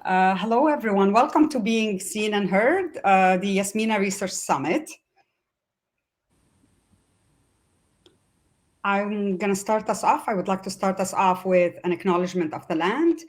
Hello, everyone. Welcome to Being Seen and Heard, the YSMENA Research Summit. I'm going to start us off. I would like to start us off with an acknowledgement of the land.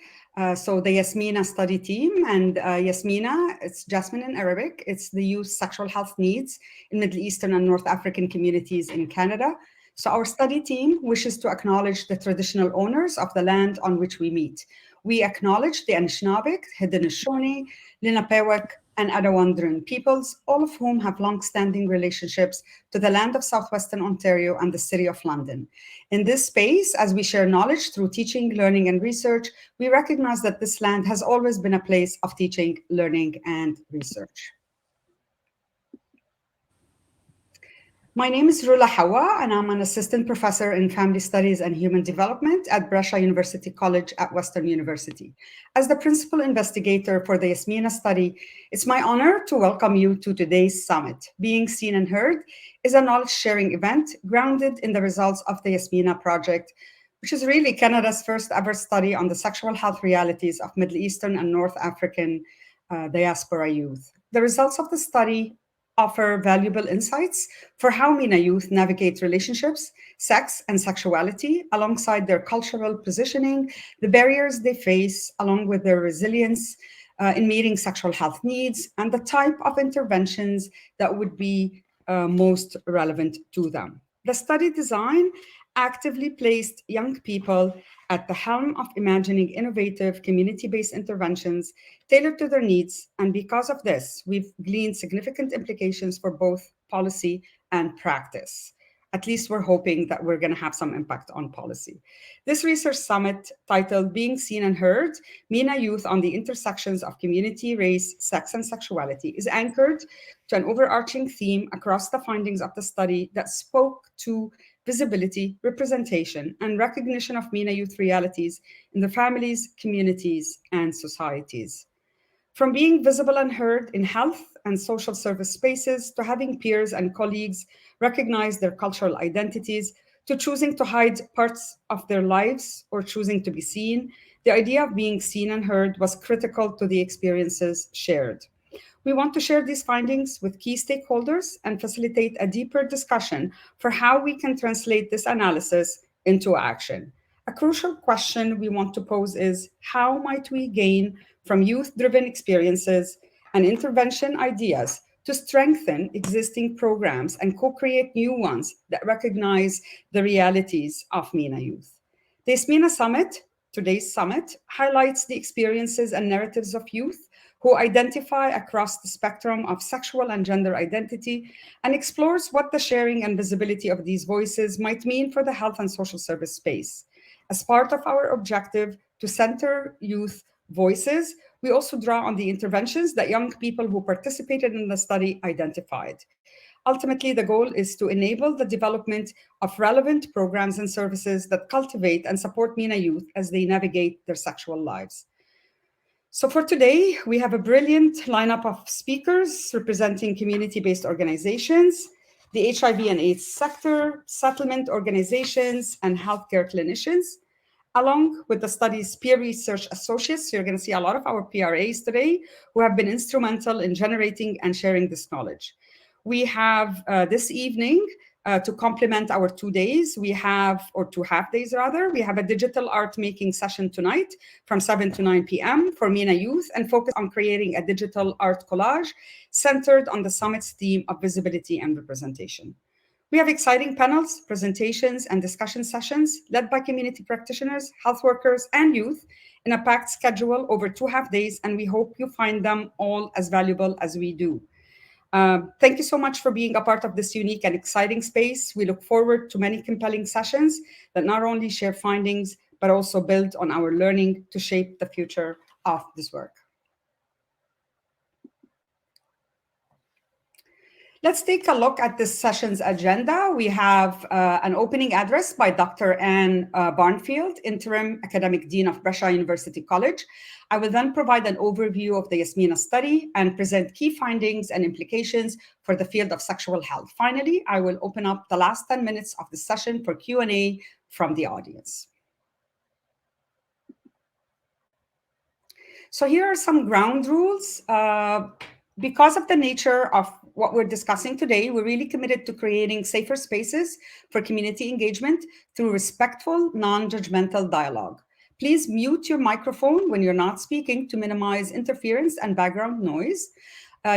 So the YSMENA study team, and YSMENA, it's Jasmine in Arabic. It's the youth sexual health needs in Middle Eastern and North African communities in Canada. So our study team wishes to acknowledge the traditional owners of the land on which we meet. We acknowledge the Anishinaabe, Haudenosaunee, Lenape, and Adawandran peoples, all of whom have long-standing relationships to the land of southwestern Ontario and the City of London. In this space, as we share knowledge through teaching, learning, and research, we recognize that this land has always been a place of teaching, learning, and research. My name is Rula Hawa, and I'm an assistant professor in family studies and human development at Brescia University College at Western University. As the principal investigator for the YSMENA study, it's my honor to welcome you to today's summit. Being Seen and Heard is a knowledge-sharing event grounded in the results of the YSMENA project, which is really Canada's first ever study on the sexual health realities of Middle Eastern and North African diaspora youth. The results of the study offer valuable insights for how MENA youth navigate relationships, sex, and sexuality alongside their cultural positioning, the barriers they face, along with their resilience in meeting sexual health needs, and the type of interventions that would be most relevant to them. The study design actively placed young people at the helm of imagining innovative community-based interventions tailored to their needs. And because of this, we've gleaned significant implications for both policy and practice. At least we're hoping that we're going to have some impact on policy. This research summit, titled Being Seen and Heard, MENA Youth on the Intersections of Community, Race, Sex, and Sexuality, is anchored to an overarching theme across the findings of the study that spoke to visibility, representation, and recognition of MENA youth realities in their families, communities, and societies. From being visible and heard in health and social service spaces, to having peers and colleagues recognize their cultural identities, to choosing to hide parts of their lives or choosing to be seen, the idea of being seen and heard was critical to the experiences shared. We want to share these findings with key stakeholders and facilitate a deeper discussion for how we can translate this analysis into action. A crucial question we want to pose is, how might we gain from youth-driven experiences and intervention ideas to strengthen existing programs and co-create new ones that recognize the realities of MENA youth? The YSMENA Summit, today's summit, highlights the experiences and narratives of youth who identify across the spectrum of sexual and gender identity, and explores what the sharing and visibility of these voices might mean for the health and social service space. As part of our objective to center youth voices, we also draw on the interventions that young people who participated in the study identified. Ultimately, the goal is to enable the development of relevant programs and services that cultivate and support MENA youth as they navigate their sexual lives. So for today, we have a brilliant lineup of speakers representing community-based organizations, the HIV and AIDS sector, settlement organizations, and healthcare clinicians, along with the study's peer research associates. So you're going to see a lot of our PRAs today who have been instrumental in generating and sharing this knowledge. We have this evening, to complement our 2 days, we have, or 2 half days rather, we have a digital art making session tonight from 7 to 9 p.m. for MENA youth, and focus on creating a digital art collage centered on the summit's theme of visibility and representation. We have exciting panels, presentations, and discussion sessions led by community practitioners, health workers, and youth in a packed schedule over 2 half days, and we hope you find them all as valuable as we do. Thank you so much for being a part of this unique and exciting space. We look forward to many compelling sessions that not only share findings, but also build on our learning to shape the future of this work. Let's take a look at this session's agenda. We have an opening address by Dr. Anne Barnfield, Interim Academic Dean of Brescia University College. I will then provide an overview of the YSMENA study and present key findings and implications for the field of sexual health. Finally, I will open up the last 10 minutes of the session for Q&A from the audience. So here are some ground rules. Because of the nature of what we're discussing today, we're really committed to creating safer spaces for community engagement through respectful, non-judgmental dialogue. Please mute your microphone when you're not speaking to minimize interference and background noise.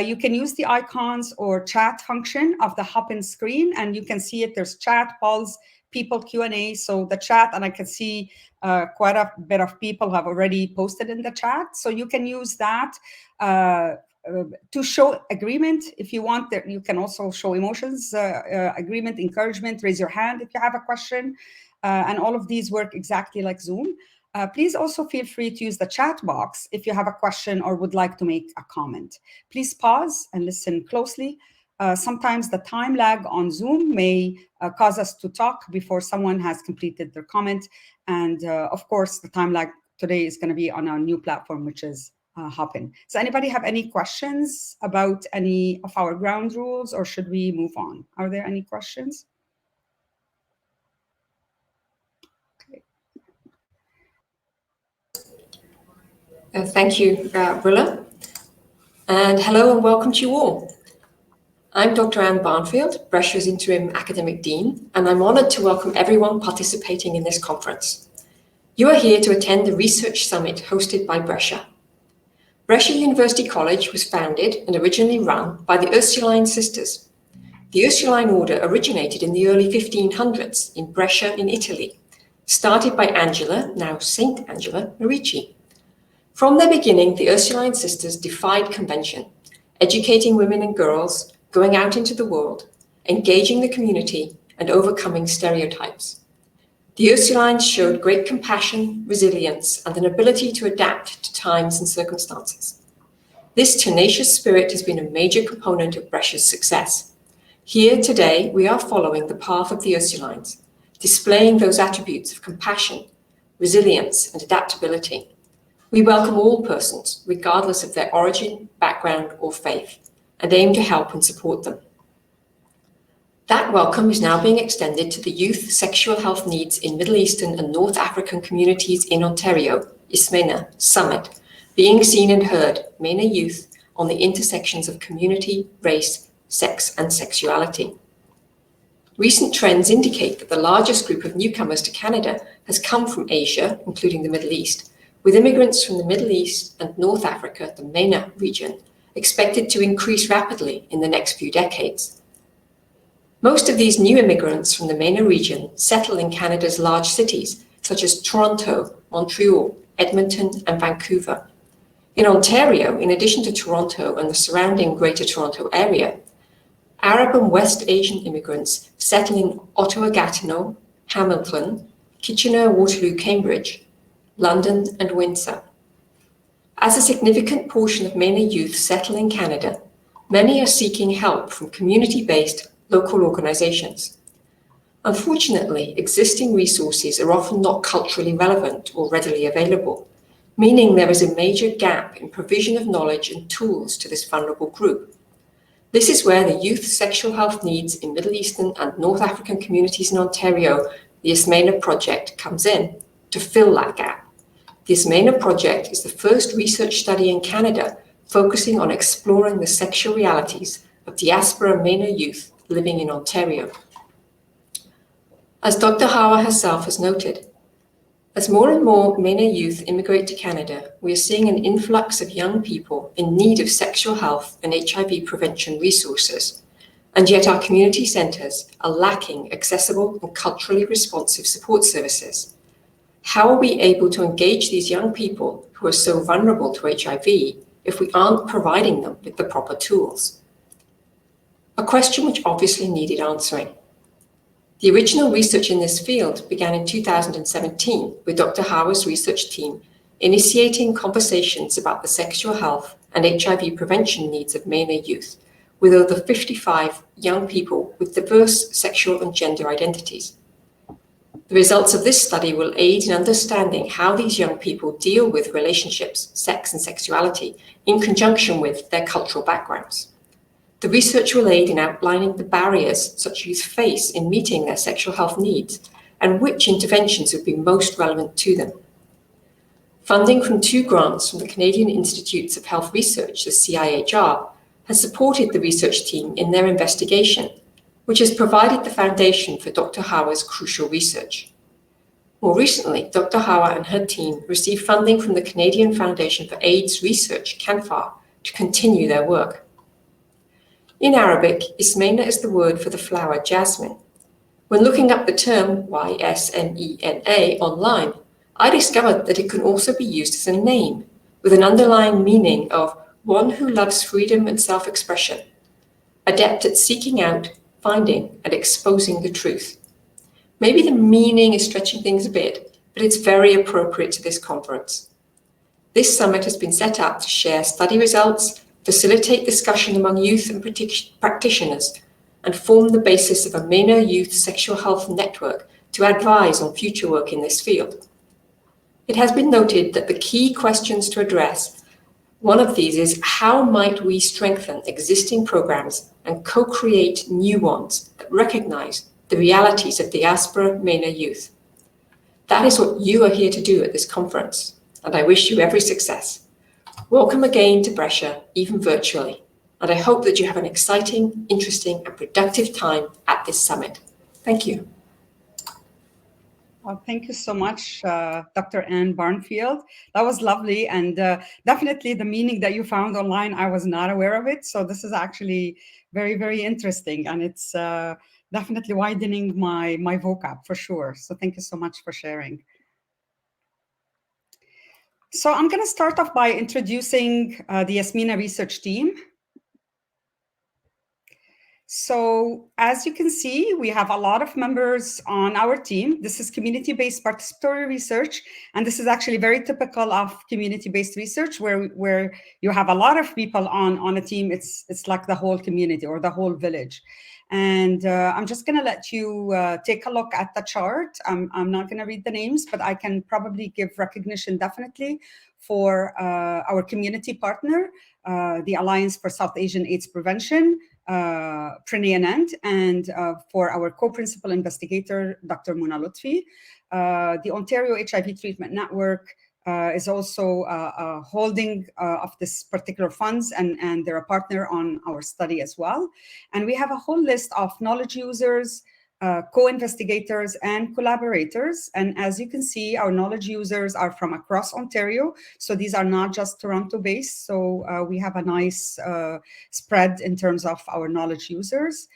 You can use the icons or chat function of the Hopin screen, and you can see it. There's chat, polls, people Q&A. So the chat, and I can see quite a bit of people have already posted in the chat. So you can use that to show agreement. If you want, that you can also show emotions, agreement, encouragement, raise your hand if you have a question. And all of these work exactly like Zoom. Please also feel free to use the chat box if you have a question or would like to make a comment. Please pause and listen closely. Sometimes the time lag on Zoom may cause us to talk before someone has completed their comment. And of course, the time lag today is going to be on our new platform, which is Hopin. Does anybody have any questions about any of our ground rules, or should we move on? Are there any questions? Okay. Thank you, Rilla. And hello and welcome to you all. I'm Dr. Anne Barnfield, Brescia's Interim Academic Dean, and I'm honoured to welcome everyone participating in this conference. You are here to attend the Research Summit hosted by Brescia. Brescia University College was founded and originally run by the Ursuline Sisters. The Ursuline order originated in the early 1500s in Brescia in Italy, started by Angela, now Saint Angela, Merici. From their beginning, the Ursuline Sisters defied convention, educating women and girls, going out into the world, engaging the community, and overcoming stereotypes. The Ursulines showed great compassion, resilience, and an ability to adapt to times and circumstances. This tenacious spirit has been a major component of Brescia's success. Here today, we are following the path of the Ursulines, displaying those attributes of compassion, resilience, and adaptability. We welcome all persons, regardless of their origin, background, or faith, and aim to help and support them. That welcome is now being extended to the Youth Sexual Health Needs in Middle Eastern and North African Communities in Ontario, YSMENA, Summit, being seen and heard, MENA Youth, on the intersections of community, race, sex, and sexuality. Recent trends indicate that the largest group of newcomers to Canada has come from Asia, including the Middle East, with immigrants from the Middle East and North Africa, the MENA region, expected to increase rapidly in the next few decades. Most of these new immigrants from the MENA region settle in Canada's large cities, such as Toronto, Montreal, Edmonton, and Vancouver. In Ontario, in addition to Toronto and the surrounding Greater Toronto area, Arab and West Asian immigrants settle in Ottawa-Gatineau, Hamilton, Kitchener-Waterloo, Cambridge, London, and Windsor. As a significant portion of MENA youth settle in Canada, many are seeking help from community-based local organizations. Unfortunately, existing resources are often not culturally relevant or readily available, meaning there is a major gap in provision of knowledge and tools to this vulnerable group. This is where the Youth Sexual Health Needs in Middle Eastern and North African Communities in Ontario, the YSMENA project, comes in to fill that gap. The YSMENA project is the first research study in Canada focusing on exploring the sexual realities of diaspora MENA youth living in Ontario. As Dr. Hawa herself has noted, as more and more MENA youth immigrate to Canada, we are seeing an influx of young people in need of sexual health and HIV prevention resources, and yet our community centres are lacking accessible and culturally responsive support services. How are we able to engage these young people who are so vulnerable to HIV if we aren't providing them with the proper tools? A question which obviously needed answering. The original research in this field began in 2017 with Dr. Hawa's research team initiating conversations about the sexual health and HIV prevention needs of MENA youth with over 55 young people with diverse sexual and gender identities. The results of this study will aid in understanding how these young people deal with relationships, sex, and sexuality in conjunction with their cultural backgrounds. The research will aid in outlining the barriers such youth face in meeting their sexual health needs and which interventions would be most relevant to them. Funding from 2 grants from the Canadian Institutes of Health Research, the CIHR, has supported the research team in their investigation, which has provided the foundation for Dr. Hawa's crucial research. More recently, Dr. Hawa and her team received funding from the Canadian Foundation for AIDS Research, CANFAR, to continue their work. In Arabic, YSMENA is the word for the flower jasmine. When looking up the term YSMENA online, I discovered that it can also be used as a name, with an underlying meaning of one who loves freedom and self-expression, adept at seeking out, finding, and exposing the truth. Maybe the meaning is stretching things a bit, but it's very appropriate to this conference. This summit has been set up to share study results, facilitate discussion among youth and practitioners, and form the basis of a MENA Youth Sexual Health Network to advise on future work in this field. It has been noted that the key questions to address, one of these is how might we strengthen existing programs and co-create new ones that recognize the realities of diaspora MENA youth. That is what you are here to do at this conference, and I wish you every success. Welcome again to Brescia, even virtually, and I hope that you have an exciting, interesting, and productive time at this summit. Thank you. Well, thank you so much, Dr. Anne Barnfield. That was lovely, and definitely the meaning that you found online, I was not aware of it. So this is actually very, very interesting, and it's definitely widening my vocab for sure. So thank you so much for sharing. So I'm going to start off by introducing the YSMENA research team. So as you can see, we have a lot of members on our team. This is community-based participatory research, and this is actually very typical of community-based research where you have a lot of people on a team. It's like the whole community or the whole village. And I'm just going to let you take a look at the chart. I'm not going to read the names, but I can probably give recognition definitely for our community partner, the Alliance for South Asian AIDS Prevention, Pranay Anand, and for our co-principal investigator, Dr. Muna Lutfi. The Ontario HIV Treatment Network is also holding of this particular funds, and they're a partner on our study as well. And we have a whole list of knowledge users, co-investigators, and collaborators. And as you can see, our knowledge users are from across Ontario. So these are not just Toronto-based. So we have a nice spread in terms of our knowledge users.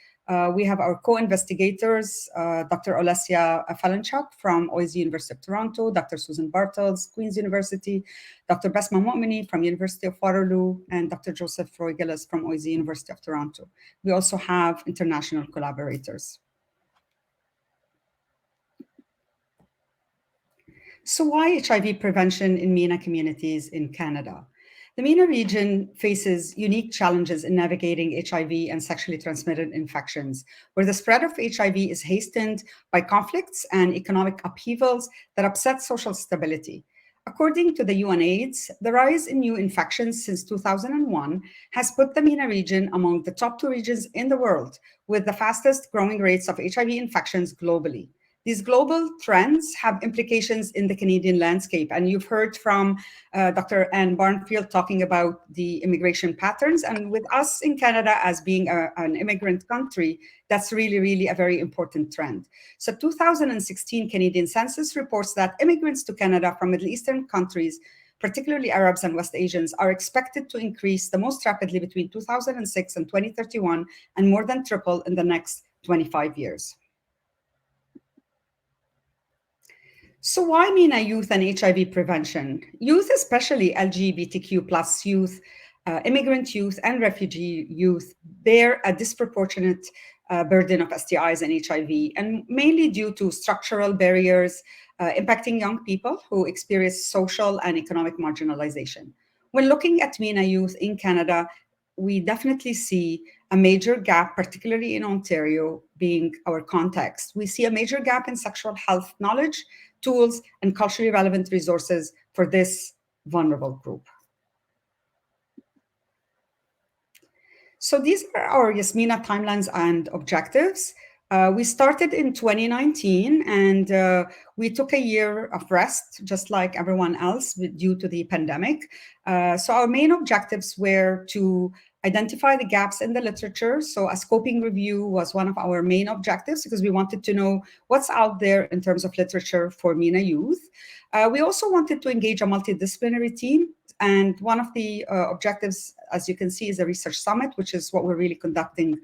We have our co-investigators, Dr. Olesya Falanchuk from OISE University of Toronto, Dr. Susan Bartels, Queen's University, Dr. Besma Mu'mini from University of Waterloo, and Dr. Joseph Roy-Gillis from OISE University of Toronto. We also have international collaborators. So why HIV prevention in MENA communities in Canada? The MENA region faces unique challenges in navigating HIV and sexually transmitted infections, where the spread of HIV is hastened by conflicts and economic upheavals that upset social stability. According to the UNAIDS, the rise in new infections since 2001 has put the MENA region among the top 2 regions in the world with the fastest growing rates of HIV infections globally. These global trends have implications in the Canadian landscape. And you've heard from Dr. Anne Barnfield talking about the immigration patterns. And with us in Canada as being an immigrant country, that's really, really a very important trend. So 2016 Canadian census reports that immigrants to Canada from Middle Eastern countries, particularly Arabs and West Asians, are expected to increase the most rapidly between 2006 and 2031 and more than triple in the next 25 years. So why MENA youth and HIV prevention? Youth, especially LGBTQ plus youth, immigrant youth, and refugee youth bear a disproportionate burden of STIs and HIV, and mainly due to structural barriers impacting young people who experience social and economic marginalization. When looking at MENA youth in Canada, we definitely see a major gap, particularly in Ontario being our context. We see a major gap in sexual health knowledge, tools, and culturally relevant resources for this vulnerable group. So these are our YSMENA timelines and objectives. We started in 2019, and we took a year of rest, just like everyone else, due to the pandemic. So our main objectives were to identify the gaps in the literature. So a scoping review was one of our main objectives because we wanted to know what's out there in terms of literature for MENA youth. We also wanted to engage a multidisciplinary team. And one of the objectives, as you can see, is a research summit, which is what we're really conducting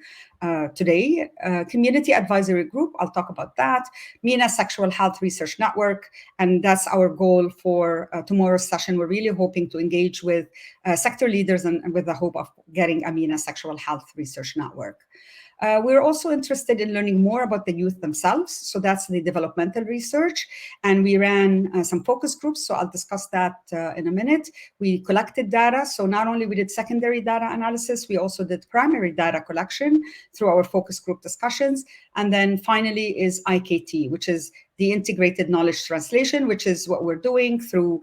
today. Community advisory group, I'll talk about that. MENA Sexual Health Research Network, and that's our goal for tomorrow's session. We're really hoping to engage with sector leaders and with the hope of getting a MENA Sexual Health Research Network. We're also interested in learning more about the youth themselves. So that's the developmental research. And we ran some focus groups. So I'll discuss that in a minute. We collected data. So not only we did secondary data analysis, we also did primary data collection through our focus group discussions. And then finally is IKT, which is the integrated knowledge translation, which is what we're doing through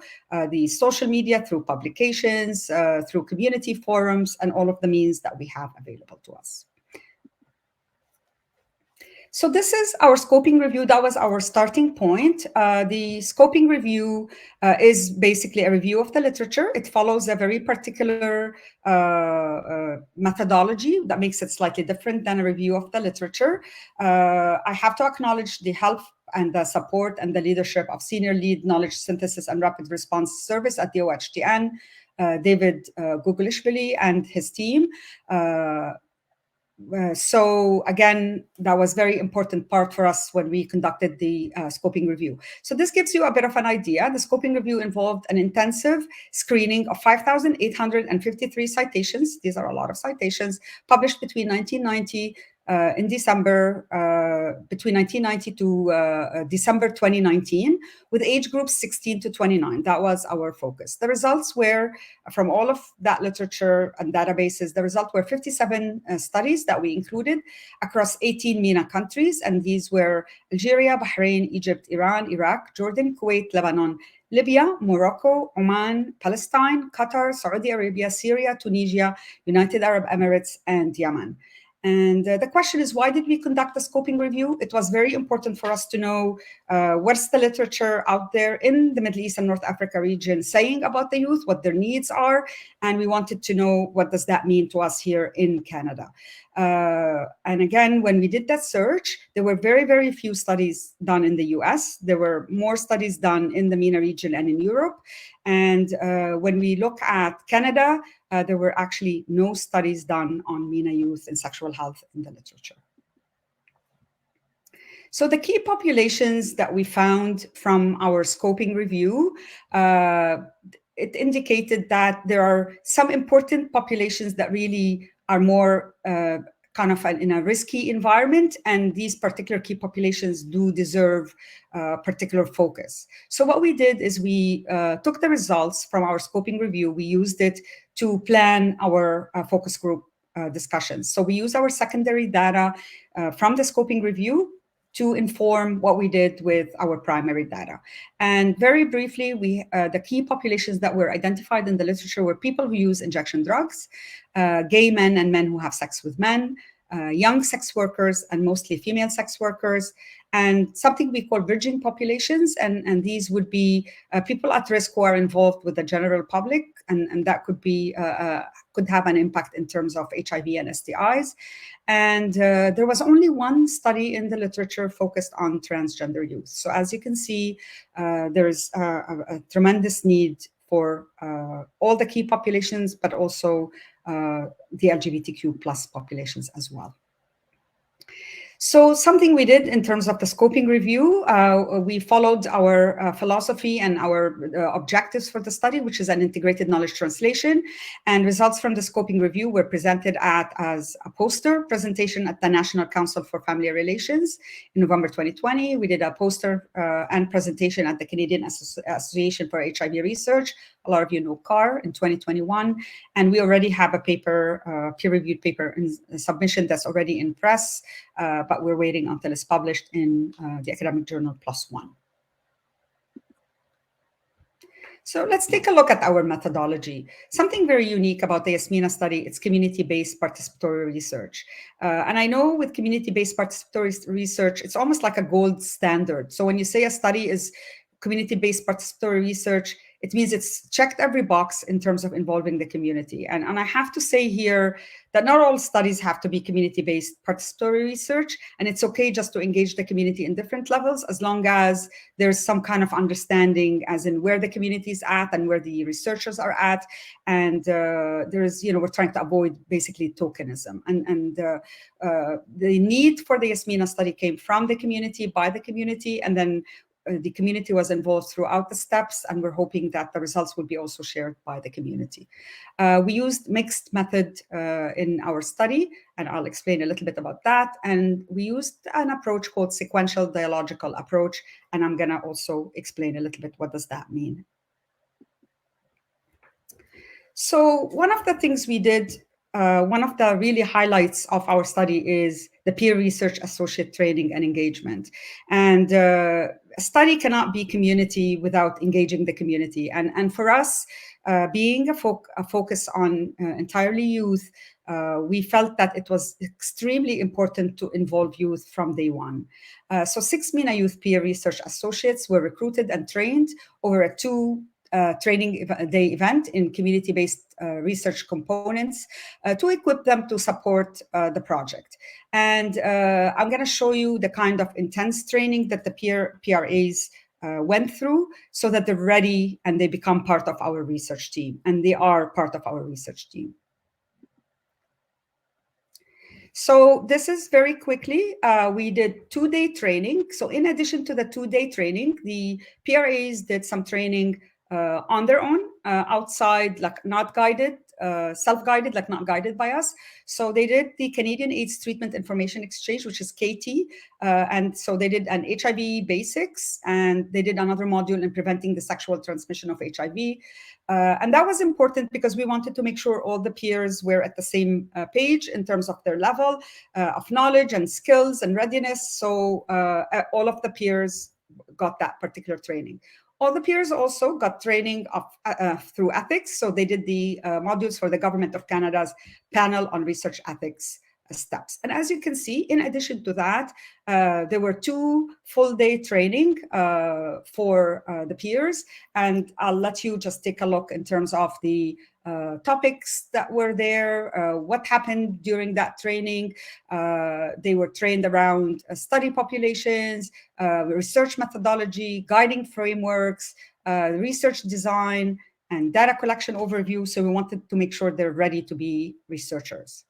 the social media, through publications, through community forums, and all of the means that we have available to us. So this is our scoping review. That was our starting point. The scoping review is basically a review of the literature. It follows a very particular methodology that makes it slightly different than a review of the literature. I have to acknowledge the help and the support and the leadership of Senior Lead Knowledge Synthesis and Rapid Response Service at the OHTN, David Gugulishvili and his team. So again, that was very important part for us when we conducted the scoping review. So this gives you a bit of an idea. The scoping review involved an intensive screening of 5,853 citations. These are a lot of citations published between 1990 in December, between 1990 to December 2019, with age groups 16 to 29. That was our focus. The results were, from all of that literature and databases, the result were 57 studies that we included across 18 MENA countries. And these were Algeria, Bahrain, Egypt, Iran, Iraq, Jordan, Kuwait, Lebanon, Libya, Morocco, Oman, Palestine, Qatar, Saudi Arabia, Syria, Tunisia, United Arab Emirates, and Yemen. And the question is, why did we conduct the scoping review? It was very important for us to know what's the literature out there in the Middle East and North Africa region saying about the youth, what their needs are, and we wanted to know what does that mean to us here in Canada. And again, when we did that search, there were very, very few studies done in the US. There were more studies done in the MENA region and in Europe. And when we look at Canada, there were actually no studies done on MENA youth and sexual health in the literature. So the key populations that we found from our scoping review, it indicated that there are some important populations that really are more kind of in a risky environment, and these particular key populations do deserve particular focus. So what we did is we took the results from our scoping review, we used it to plan our focus group discussions. So we used our secondary data from the scoping review to inform what we did with our primary data. And very briefly, the key populations that were identified in the literature were people who use injection drugs, gay men and men who have sex with men, young sex workers and mostly female sex workers, and something we call bridging populations. And these would be people at risk who are involved with the general public, and that could be could have an impact in terms of HIV and STIs. And there was only one study in the literature focused on transgender youth. So as you can see, there's a tremendous need for all the key populations, but also the LGBTQ plus populations as well. So something we did in terms of the scoping review, we followed our philosophy and our objectives for the study, which is an integrated knowledge translation. And results from the scoping review were presented as a poster presentation at the National Council for Family Relations in November 2020. We did a poster and presentation at the Canadian Association for HIV Research. A lot of you know CAR in 2021. And we already have a paper, peer-reviewed paper in submission that's already in press, but we're waiting until it's published in the academic journal PLOS ONE. So let's take a look at our methodology. Something very unique about the YSMENA study, it's community-based participatory research. And I know with community-based participatory research, it's almost like a gold standard. So when you say a study is community-based participatory research, it means it's checked every box in terms of involving the community. And I have to say here that not all studies have to be community-based participatory research, and it's okay just to engage the community in different levels as long as there's some kind of understanding as in where the community is at and where the researchers are at. And there's, we're trying to avoid basically tokenism. And the need for the YSMENA study came from the community, by the community, and then the community was involved throughout the steps, and we're hoping that the results will be also shared by the community. We used mixed method in our study, and I'll explain a little bit about that. And we used an approach called sequential dialogical approach, and I'm going to also explain a little bit what does that mean. So one of the things we did, one of the really highlights of our study is the peer research associate training and engagement. And a study cannot be community without engaging the community. And for us, being a focus on entirely youth, we felt that it was extremely important to involve youth from day one. So 6 MENA Youth Peer Research Associates were recruited and trained over a training day event in community-based research components to equip them to support the project. And I'm going to show you the kind of intense training that the PRAs went through so that they're ready and they become part of our research team. And they are part of our research team. So this is very quickly, we did 2-day training. So in addition to the 2-day training, the PRAs did some training on their own, outside, like not guided, self-guided, like not guided by us. So they did the Canadian AIDS Treatment Information Exchange, which is KT. And so they did an HIV basics, and they did another module in preventing the sexual transmission of HIV. And that was important because we wanted to make sure all the peers were at the same page in terms of their level of knowledge and skills and readiness. So all of the peers got that particular training. All the peers also got training through ethics. So they did the modules for the Government of Canada's Panel on Research Ethics steps. And as you can see, in addition to that, there were 2 full-day training for the peers. And I'll let you just take a look in terms of the topics that were there, what happened during that training. They were trained around study populations, research methodology, guiding frameworks, research design, and data collection overview. So we wanted to make sure they're ready to be researchers.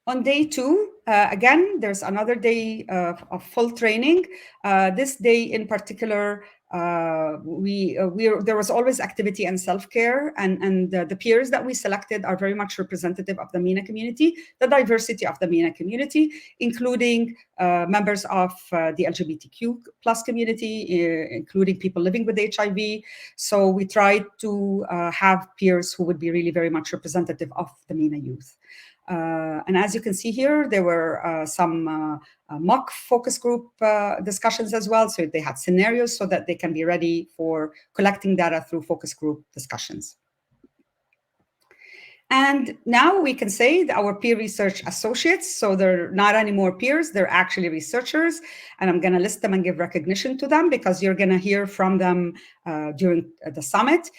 On day 2, again, there's another day of full training. This day in particular, there was always activity and self-care, and the peers that we selected are very much representative of the MENA community, the diversity of the MENA community, including members of the LGBTQ plus community, including people living with HIV. So we tried to have peers who would be really very much representative of the MENA youth. And as you can see here, there were some mock focus group discussions as well. So they had scenarios so that they can be ready for collecting data through focus group discussions. And now we can say that our peer research associates, so they're not anymore peers, they're actually researchers. And I'm going to list them and give recognition to them because you're going to hear from them during the summit,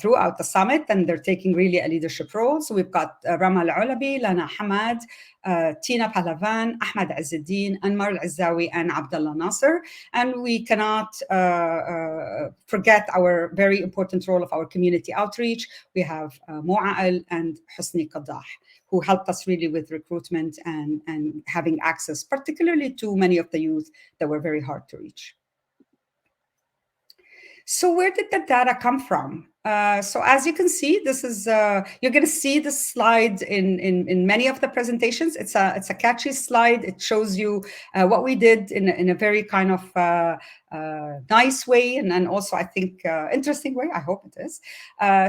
throughout the summit, and they're taking really a leadership role. So we've got Rama Al-Ulabi, Lana Hamad, Tina Pahlavan, Ahmed Azzuddin, Anmar Al-Azzawi, and Abdullah Nasser. And we cannot forget our very important role of our community outreach. We have Mu'a'al and Husni Qaddah, who helped us really with recruitment and having access, particularly to many of the youth that were very hard to reach. So where did the data come from? So as you can see, this is you're going to see this slide in many of the presentations. It's a catchy slide. It shows you what we did in a very kind of nice way, and then also, I think, interesting way. I hope it is.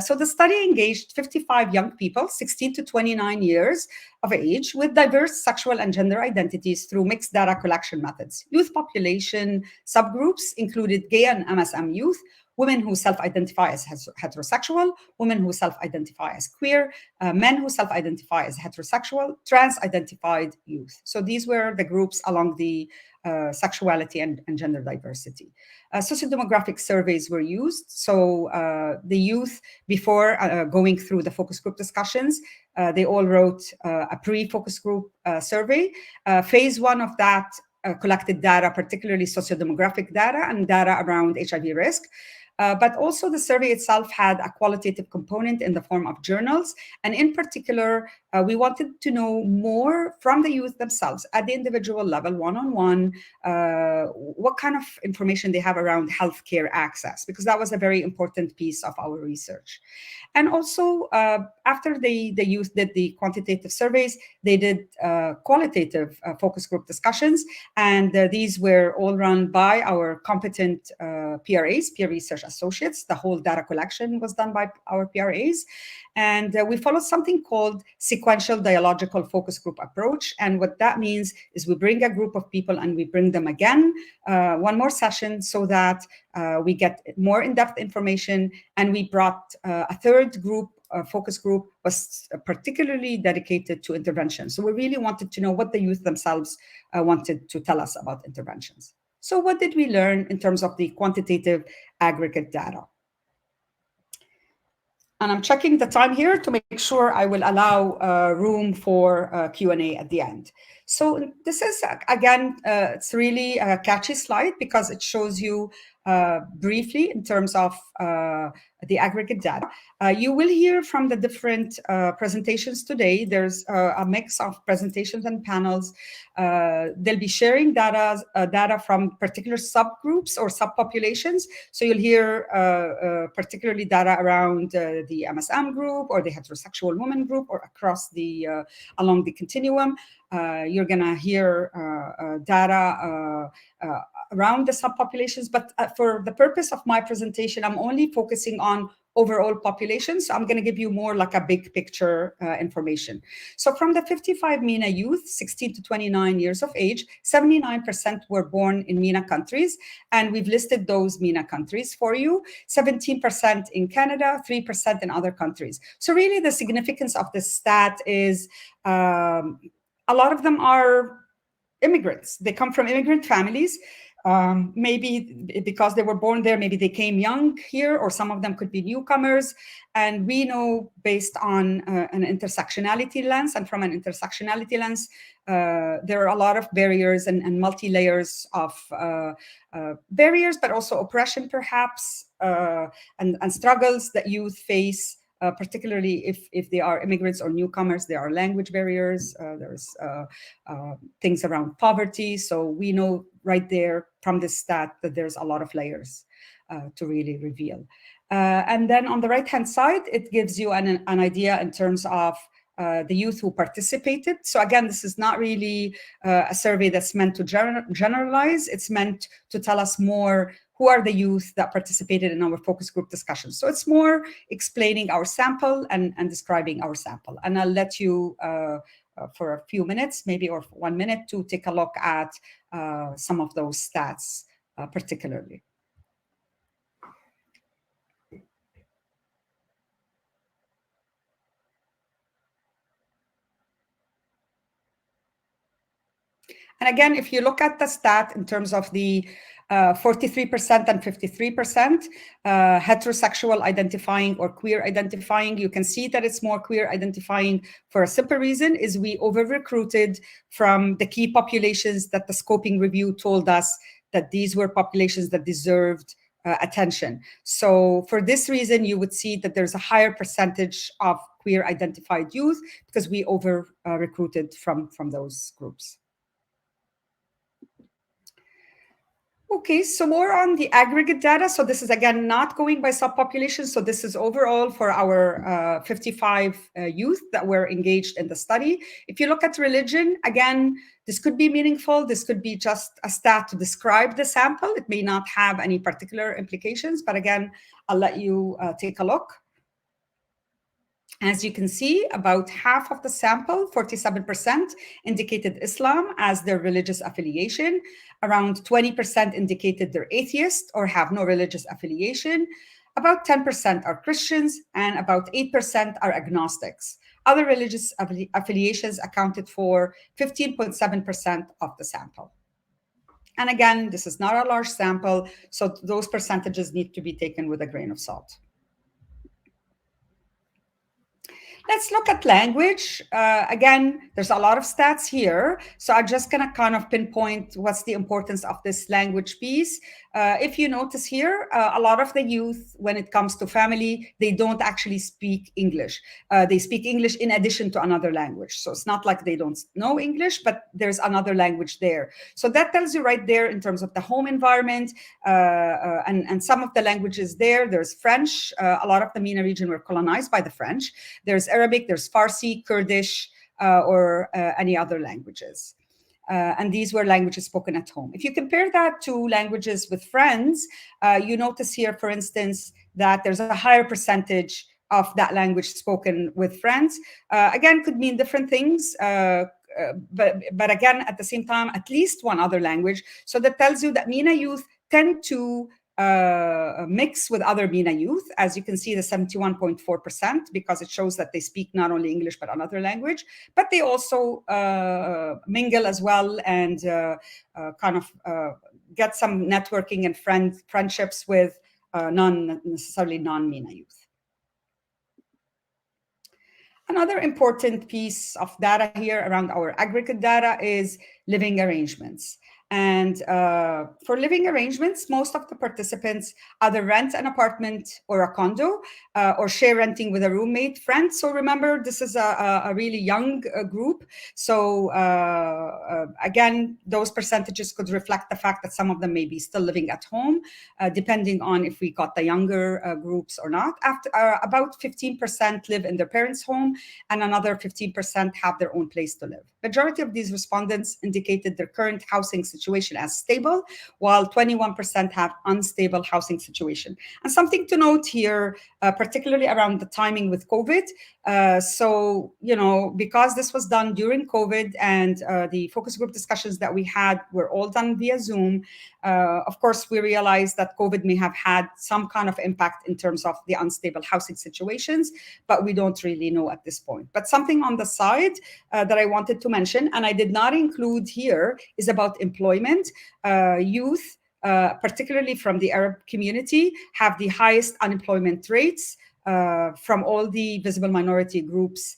So the study engaged 55 young people, 16 to 29 years of age, with diverse sexual and gender identities through mixed data collection methods. Youth population subgroups included gay and MSM youth, women who self-identify as heterosexual, women who self-identify as queer, men who self-identify as heterosexual, trans-identified youth. So these were the groups along the sexuality and gender diversity. Sociodemographic surveys were used. So the youth, before going through the focus group discussions, they all wrote a pre-focus group survey. Phase one of that collected data, particularly sociodemographic data and data around HIV risk. But also the survey itself had a qualitative component in the form of journals. And in particular, we wanted to know more from the youth themselves at the individual level, one-on-one, what kind of information they have around healthcare access, because that was a very important piece of our research. And also, after the youth did the quantitative surveys, they did qualitative focus group discussions. And these were all run by our competent PRAs, peer research associates. The whole data collection was done by our PRAs. And we followed something called sequential dialogical focus group approach. And what that means is we bring a group of people and we bring them again, one more session, so that we get more in-depth information. And we brought a third group, focus group, was particularly dedicated to intervention. So we really wanted to know what the youth themselves wanted to tell us about interventions. So what did we learn in terms of the quantitative aggregate data? And I'm checking the time here to make sure I will allow room for Q&A at the end. So this is, again, it's really a catchy slide because it shows you briefly in terms of the aggregate data. You will hear from the different presentations today. There's a mix of presentations and panels. They'll be sharing data from particular subgroups or subpopulations. So you'll hear particularly data around the MSM group or the heterosexual woman group or across the along the continuum. You're going to hear data around the subpopulations, but for the purpose of my presentation, I'm only focusing on overall population. So I'm going to give you more like a big picture information. So from the 55 MENA youth, 16 to 29 years of age, 79% were born in MENA countries. And we've listed those MENA countries for you, 17% in Canada, 3% in other countries. So really the significance of this stat is a lot of them are immigrants. They come from immigrant families. Maybe because they were born there, maybe they came young here, or some of them could be newcomers. And we know, based on an intersectionality lens, and from an intersectionality lens, there are a lot of barriers and multi-layers of barriers, but also oppression, perhaps, and struggles that youth face. Particularly if they are immigrants or newcomers, there are language barriers, there's things around poverty. So we know right there from this stat that there's a lot of layers to really reveal. And then on the right-hand side, it gives you an idea in terms of the youth who participated. So again, this is not really a survey that's meant to generalize. It's meant to tell us more who are the youth that participated in our focus group discussions. So it's more explaining our sample and describing our sample. And I'll let you, for a few minutes, maybe, or 1 minute, to take a look at some of those stats particularly. And again, if you look at the stat in terms of the 43% and 53% heterosexual identifying or queer identifying, you can see that it's more queer identifying for a simple reason, is we over-recruited from the key populations that the scoping review told us that these were populations that deserved attention. So for this reason, you would see that there's a higher percentage of queer identified youth because we over-recruited from those groups. Okay, so more on the aggregate data. So this is again not going by subpopulation. So this is overall for our 55 youth that were engaged in the study. If you look at religion, again, this could be meaningful. This could be just a stat to describe the sample. It may not have any particular implications, but again, I'll let you take a look. As you can see, about half of the sample, 47%, indicated Islam as their religious affiliation. Around 20% indicated they're atheist or have no religious affiliation. About 10% are Christians, and about 8% are agnostics. Other religious affiliations accounted for 15.7% of the sample. And again, this is not a large sample, so those percentages need to be taken with a grain of salt. Let's look at language. Again, there's a lot of stats here. So I'm just going to kind of pinpoint what's the importance of this language piece. If you notice here, a lot of the youth, when it comes to family, they don't actually speak English. They speak English in addition to another language. So it's not like they don't know English, but there's another language there. So that tells you right there in terms of the home environment and some of the languages there. There's French. A lot of the MENA region were colonized by the French. There's Arabic, there's Farsi, Kurdish, or any other languages. And these were languages spoken at home. If you compare that to languages with friends, you notice here, for instance, that there's a higher percentage of that language spoken with friends. Again, could mean different things, but again, at the same time, at least one other language. So that tells you that MENA youth tend to mix with other MENA youth, as you can see, the 71.4%, because it shows that they speak not only English, but another language, but they also mingle as well and kind of get some networking and friendships with necessarily non-MENA youth. Another important piece of data here around our aggregate data is living arrangements. And for living arrangements, most of the participants either rent an apartment or a condo or share renting with a roommate friend. So remember, this is a really young group. So again, those percentages could reflect the fact that some of them may be still living at home, depending on if we got the younger groups or not. After about 15% live in their parents' home, and another 15% have their own place to live. Majority of these respondents indicated their current housing situation as stable, while 21% have unstable housing situation. And something to note here, particularly around the timing with COVID. So, you know, because this was done during COVID and the focus group discussions that we had were all done via Zoom, of course, we realized that COVID may have had some kind of impact in terms of the unstable housing situations, but we don't really know at this point. But something on the side that I wanted to mention, and I did not include here, is about employment. Youth, particularly from the Arab community, have the highest unemployment rates from all the visible minority groups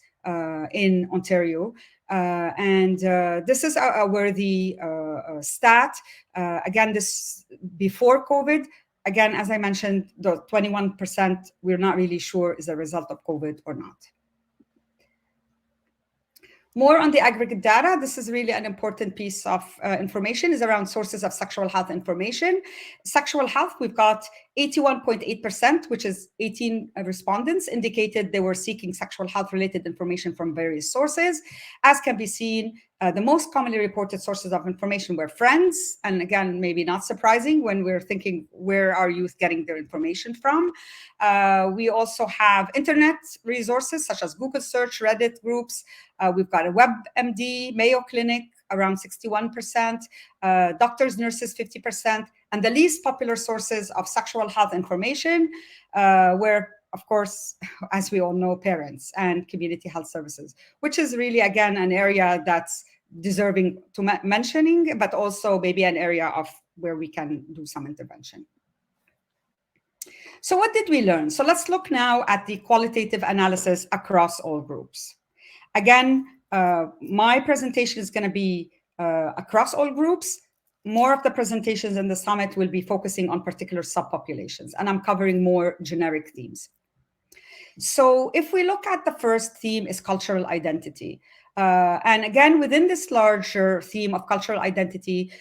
in Ontario. And this is a worthy stat. Again, this before COVID. Again, as I mentioned, the 21%, we're not really sure is a result of COVID or not. More on the aggregate data. This is really an important piece of information, is around sources of sexual health information. Sexual health, we've got 81.8%, which is 18 respondents indicated they were seeking sexual health related information from various sources. As can be seen, the most commonly reported sources of information were friends. And again, maybe not surprising when we're thinking, where are youth getting their information from? We also have internet resources such as Google search, Reddit groups. We've got a WebMD, Mayo Clinic, around 61%, doctors, nurses, 50%, and the least popular sources of sexual health information were, of course, as we all know, parents and community health services, which is really, again, an area that's deserving to mentioning, but also maybe an area of where we can do some intervention. So what did we learn? So let's look now at the qualitative analysis across all groups. Again, my presentation is going to be across all groups. More of the presentations in the summit will be focusing on particular subpopulations, and I'm covering more generic themes. So if we look at the first theme is cultural identity. And again, within this larger theme of cultural identity,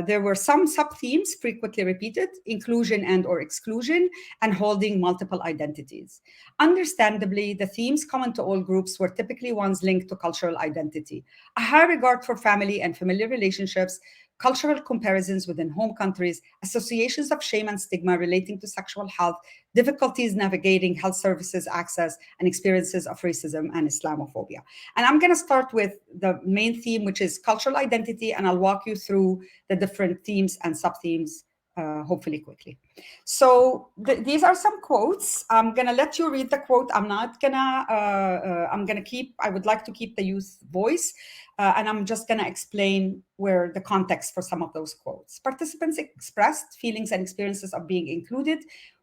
there were some sub-themes frequently repeated: inclusion and or exclusion, and holding multiple identities. Understandably, the themes common to all groups were typically ones linked to cultural identity: a high regard for family and familiar relationships, cultural comparisons within home countries, associations of shame and stigma relating to sexual health, difficulties navigating health services access, and experiences of racism and Islamophobia. And I'm going to start with the main theme, which is cultural identity, and I'll walk you through the different themes and sub-themes, hopefully quickly. So these are some quotes. I'm going to let you read the quote. I'm not going to, I would like to keep the youth voice, and I'm just going to explain where the context for some of those quotes. Participants expressed feelings and experiences of being included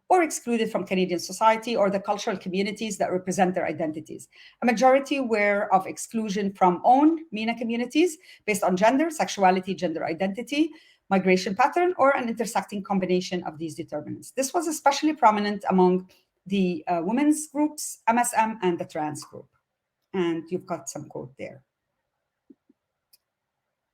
or excluded from Canadian society or the cultural communities that represent their identities. A majority were of exclusion from own MENA communities based on gender, sexuality, gender identity, migration pattern, or an intersecting combination of these determinants. This was especially prominent among the women's groups, MSM, and the trans group. And you've got some quote there.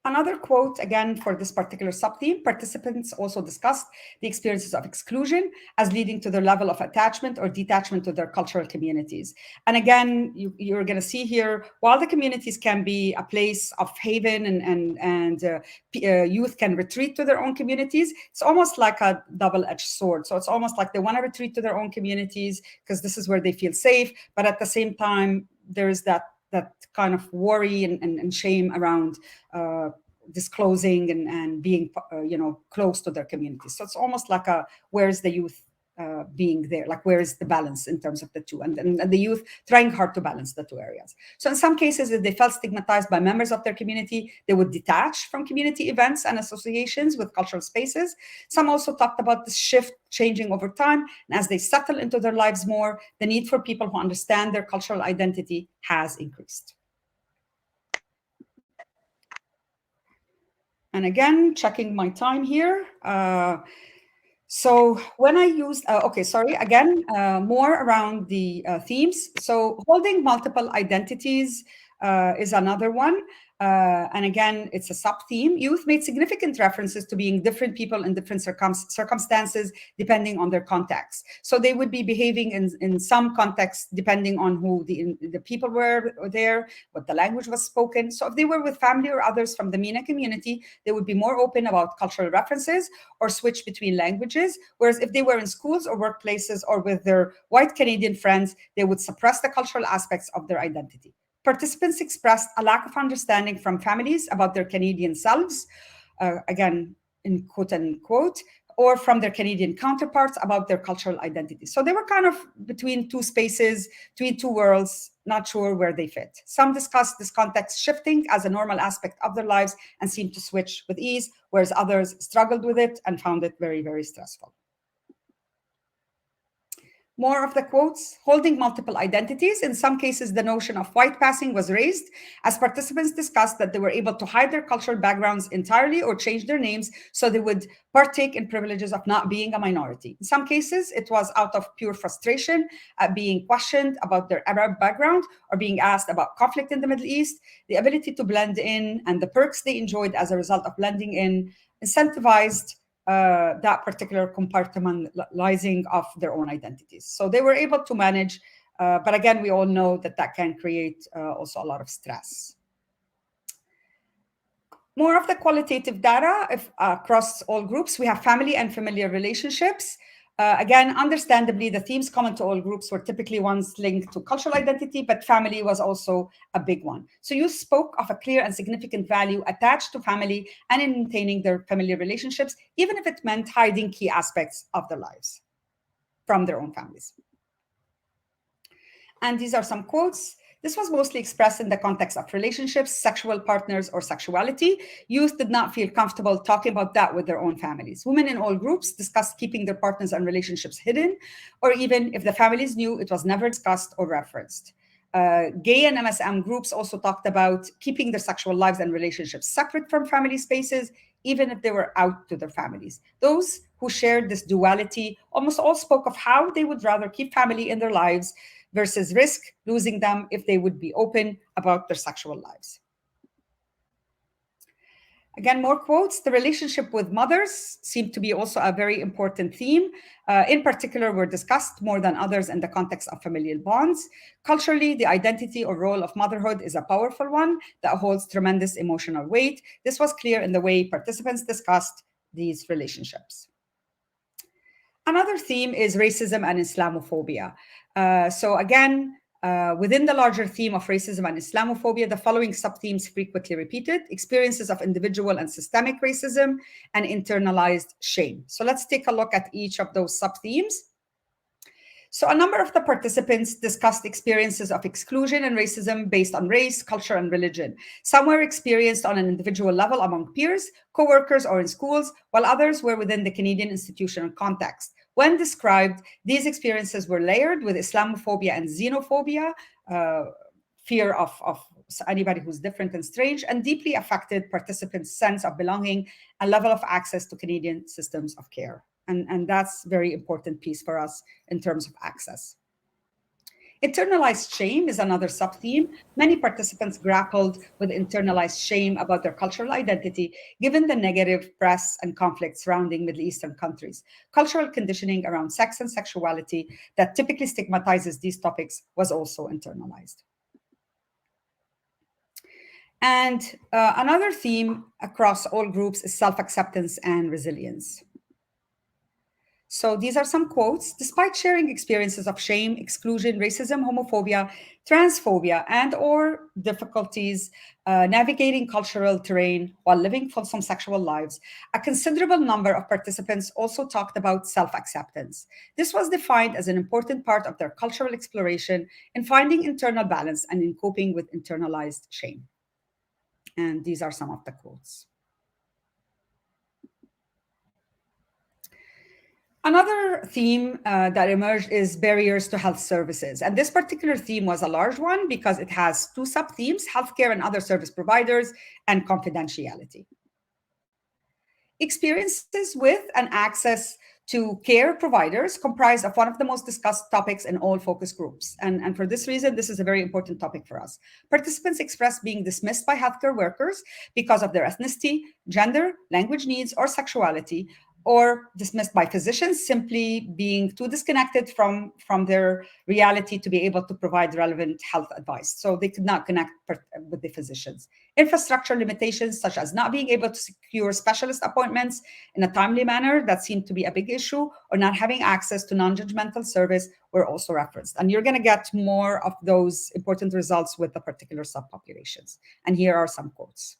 Another quote, again, for this particular sub-theme: participants also discussed the experiences of exclusion as leading to their level of attachment or detachment to their cultural communities. And again, you're going to see here, while the communities can be a place of haven and youth can retreat to their own communities, it's almost like a double-edged sword. So it's almost like they want to retreat to their own communities because this is where they feel safe, but at the same time, there's that kind of worry and shame around disclosing and being, close to their communities. So it's almost like where's the youth being there? Like, where is the balance in terms of the two? And the youth trying hard to balance the two areas. So in some cases, if they felt stigmatized by members of their community, they would detach from community events and associations with cultural spaces. Some also talked about this shift changing over time. And as they settle into their lives more, the need for people who understand their cultural identity has increased. And again, checking my time here. So when I used, more around the themes. So holding multiple identities is another one. And again, it's a sub-theme. Youth made significant references to being different people in different circumstances, depending on their context. So they would be behaving in some contexts, depending on who the people were there, what the language was spoken. So if they were with family or others from the MENA community, they would be more open about cultural references or switch between languages. Whereas if they were in schools or workplaces or with their white Canadian friends, they would suppress the cultural aspects of their identity. Participants expressed a lack of understanding from families about their Canadian selves, again, in quote unquote, or from their Canadian counterparts about their cultural identity. So they were kind of between two spaces, between two worlds, not sure where they fit. Some discussed this context shifting as a normal aspect of their lives and seemed to switch with ease, whereas others struggled with it and found it very, very stressful. More of the quotes: holding multiple identities. In some cases, the notion of white passing was raised as participants discussed that they were able to hide their cultural backgrounds entirely or change their names so they would partake in privileges of not being a minority. In some cases, it was out of pure frustration at being questioned about their Arab background or being asked about conflict in the Middle East. The ability to blend in and the perks they enjoyed as a result of blending in incentivized that particular compartmentalizing of their own identities. So they were able to manage, but again, we all know that can create also a lot of stress. More of the qualitative data across all groups. We have family and familiar relationships. Again, understandably, the themes common to all groups were typically ones linked to cultural identity, but family was also a big one. So you spoke of a clear and significant value attached to family and in maintaining their familiar relationships, even if it meant hiding key aspects of their lives from their own families. And these are some quotes. This was mostly expressed in the context of relationships, sexual partners, or sexuality. Youth did not feel comfortable talking about that with their own families. Women in all groups discussed keeping their partners and relationships hidden, or even if the families knew, it was never discussed or referenced. Gay and MSM groups also talked about keeping their sexual lives and relationships separate from family spaces, even if they were out to their families. Those who shared this duality almost all spoke of how they would rather keep family in their lives versus risk losing them if they would be open about their sexual lives. Again, more quotes. The relationship with mothers seemed to be also a very important theme. In particular, were discussed more than others in the context of familial bonds. Culturally, the identity or role of motherhood is a powerful one that holds tremendous emotional weight. This was clear in the way participants discussed these relationships. Another theme is racism and Islamophobia. Within the larger theme of racism and Islamophobia, the following sub-themes frequently repeated: experiences of individual and systemic racism, and internalized shame. So let's take a look at each of those sub-themes. So a number of the participants discussed experiences of exclusion and racism based on race, culture, and religion. Some were experienced on an individual level among peers, co-workers, or in schools, while others were within the Canadian institutional context. When described, these experiences were layered with Islamophobia and xenophobia, fear of anybody who's different and strange, and deeply affected participants' sense of belonging and level of access to Canadian systems of care. And that's a very important piece for us in terms of access. Internalized shame is another sub-theme. Many participants grappled with internalized shame about their cultural identity, given the negative press and conflict surrounding Middle Eastern countries. Cultural conditioning around sex and sexuality that typically stigmatizes these topics was also internalized. And another theme across all groups is self-acceptance and resilience. So these are some quotes. Despite sharing experiences of shame, exclusion, racism, homophobia, transphobia, and or difficulties navigating cultural terrain while living fulsome sexual lives, a considerable number of participants also talked about self-acceptance. This was defined as an important part of their cultural exploration in finding internal balance and in coping with internalized shame. And these are some of the quotes. Another theme that emerged is barriers to health services. And this particular theme was a large one because it has two sub-themes: healthcare and other service providers, and confidentiality. Experiences with and access to care providers comprised of one of the most discussed topics in all focus groups. And for this reason, this is a very important topic for us. Participants expressed being dismissed by healthcare workers because of their ethnicity, gender, language needs, or sexuality, or dismissed by physicians simply being too disconnected from their reality to be able to provide relevant health advice. So they could not connect with the physicians. Infrastructure limitations, such as not being able to secure specialist appointments in a timely manner, that seemed to be a big issue, or not having access to non-judgmental service, were also referenced. And you're going to get more of those important results with the particular subpopulations. And here are some quotes.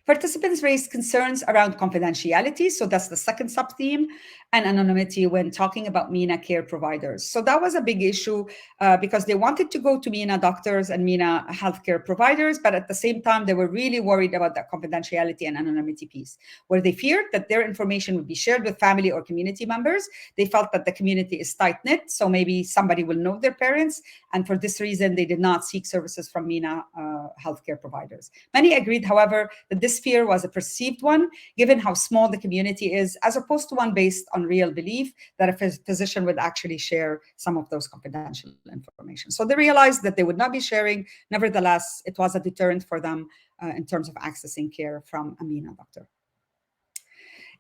Participants raised concerns around confidentiality, so that's the second sub-theme, and anonymity when talking about MENA care providers. So that was a big issue because they wanted to go to MENA doctors and MENA healthcare providers, but at the same time, they were really worried about that confidentiality and anonymity piece, where they feared that their information would be shared with family or community members. They felt that the community is tight-knit, so maybe somebody will know their parents, and for this reason, they did not seek services from MENA healthcare providers. Many agreed, however, that this fear was a perceived one, given how small the community is, as opposed to one based on real belief that a physician would actually share some of those confidential information. So they realized that they would not be sharing. Nevertheless, it was a deterrent for them in terms of accessing care from a MENA doctor.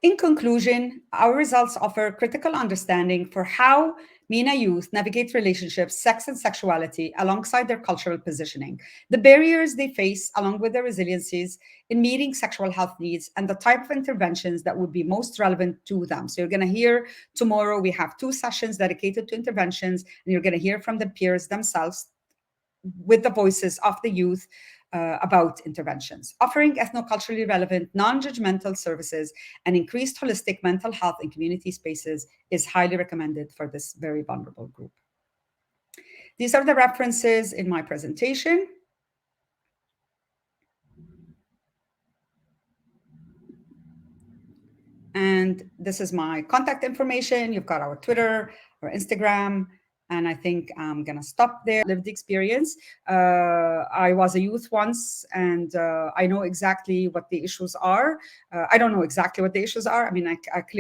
In conclusion, our results offer critical understanding for how MENA youth navigate relationships, sex, and sexuality alongside their cultural positioning, the barriers they face along with their resiliencies in meeting sexual health needs, and the type of interventions that would be most relevant to them. So you're going to hear tomorrow, we have 2 sessions dedicated to interventions, and you're going to hear from the peers themselves with the voices of the youth about interventions. Offering ethnoculturally relevant, non-judgmental services and increased holistic mental health in community spaces is highly recommended for this very vulnerable group. These are the references in my presentation. And this is my contact information. You've got our Twitter, our Instagram, and I think I'm going to stop there. Lived experience. I was a youth once, and I know exactly what the issues are. I don't know exactly what the issues are. I mean, I clearly